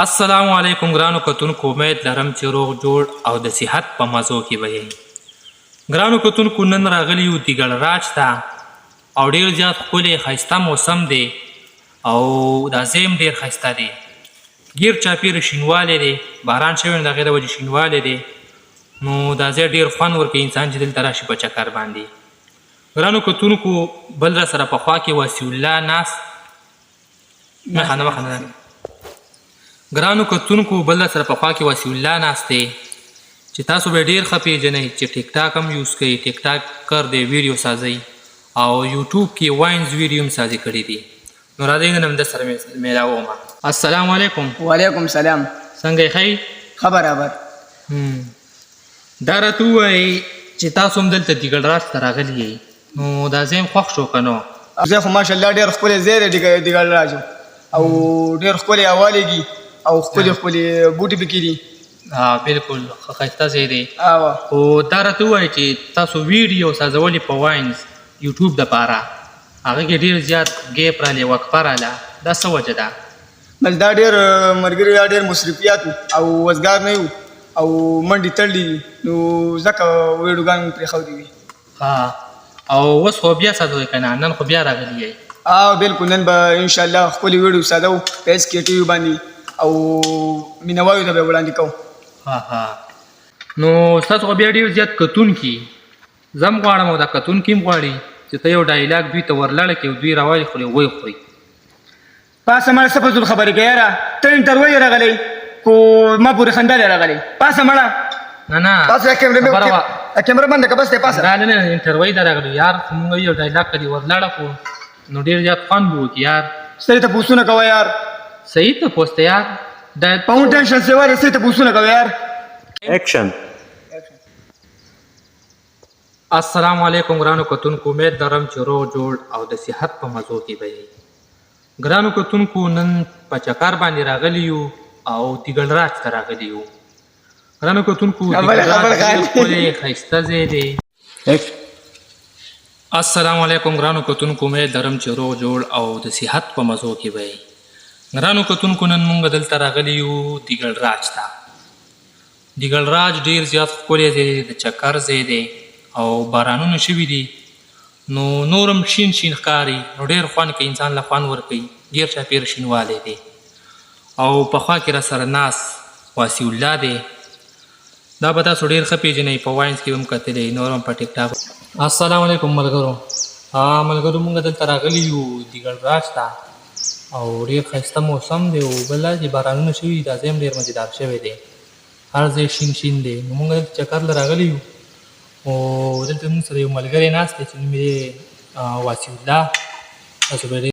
السلام علیکم ګرانو کتونکو، امید لرم چې روغ جوړ او د صحت په مزو کې به یې. ګرانو کتونکو، نن راغلی یو دیګړ راج ته او ډېر زیات ښکلی ښایسته موسم دی او دا ځای هم ډېر ښایسته دی. ګیر چاپېره شینوالی دی، باران شوی نو د هغې د وجې شینوالی دی، نو دا ځای ډېر خوند ورکوي انسان چې دلته راشي په چکر باندې. ګرانو کتونکو، بل را سره په خوا کې وسیع الله ناست ګرانو کتونکو بل سره په خوا کې وسیع الله ناست دی چې تاسو به ډېر ښه پېژنئ چې ټیک ټاک هم یوز کوي، ټیک ټاکر دی، ویډیو سازی او یوټیوب کې واینز ویډیو هم سازي کړي دي. نو راځئ نن هم ده سره میلاوم. السلام علیکم. وعلیکم سلام. څنګه یې ښه؟ ښه برابر. دا راته ووایئ چې تاسو هم دلته دیګړ راج ته راغلي یئ، نو دا ځای هم خوښ شو که نه؟ ځای خو ماشاءالله ډېر ښکلی ځای دی دیګړ راج او ډېر ښکلی هوا لګي او ښکلي بوټي پکې دي. بلکل ښه ښایسته ځای دی. خو دا راته ووایئ چې تاسو ویډیو سازولې په واینز یوټیوب دپاره، هغه کې ډېر زیات ګیپ رالی، وقفه راله، دا څه وجه ده؟ بس دا ډېر ملګري دا ډېر مصرفیات او وزګار نه یو او منډې تړلې دي، نو ځکه ویډیوګان مې پرېښودې وي. او اوس خو بیا سازوئ که نه؟ نن خو بیا راغلي یئ. بلکل نن به انشاءالله ښکلې ویډیو سازو په ایس کې ټي وي باندې او مینهوالو ته به یې وړاندې کوو. نو ستاسو خو بیا ډېر زیات کتونکي، زه هم غواړم او دا کتونکي هم غواړي چې ته یو ډایلاګ دوی ته ورلړه کړې او دوی راوالي خوري ویې خوري. پاسه مړه څه فضول خبرې کوې یاره، ته انټرویو یې راغلی خو ما پورې خندا یې راغلی. پاسه مړه نه پاسه کیمره بنده که بس دی پاسه. دا نه انټرویو ته راغلی یار، موږ یو ډایلاګ کړي ورلړه خو نو ډېر زیات خوند به وکړي یار. صحیح تپوسونه کوه یار. صحیح تپوس ته یار، پاون ټینشن سیوا دی، صحیح تپوسونه کوه یار. ایکشن. السلام علیکم ګرانو کتونکو، امید لرم چې روغ جوړ او د صحت په مزو کې به یئ. ګرانو کتونکو، نن په چکر باندې راغلي یو او دیګړ راج ته راغلي یو. ګرانو کتونکو، دیګړ راج ډېر ښکلی ښایسته ځای دی. السلام علیکم ګرانو کتونکو، امید لرم چې روغ جوړ او د صحت په مزو کې به یئ. ګرانو کتونکو، نن موږ دلته راغلي یو دیګړ راج ته. دیګړ راج ډېر زیات ښکلی ځای دی، د چکر ځای دی او بارانونه شوي دي، نو نور هم شین شین ښکاري، نو ډېر خوند کوي، انسان له خوند ورکوي. ګیر چاپېره شینوالی دی او په خوا کې را سره ناست وسیع الله دی. دا به تاسو ډېر ښه پېژنئ، په واینز کې به هم کتلی، نور هم په ټیک ټاک. السلام علیکم ملګرو. ملګرو، موږ دلته راغلي یو دیګړ راج ته او ډېر ښایسته موسم دی او بل دا چې بارانونه شوي دي، دا ځای هم ډېر مزېدار شوی دی، هر ځای شین شین دی. نو موږ دلته چکر له راغلي یو او دلته موږ سره یو ملګری ناست دی چې نوم یې وسیع الله. تاسو به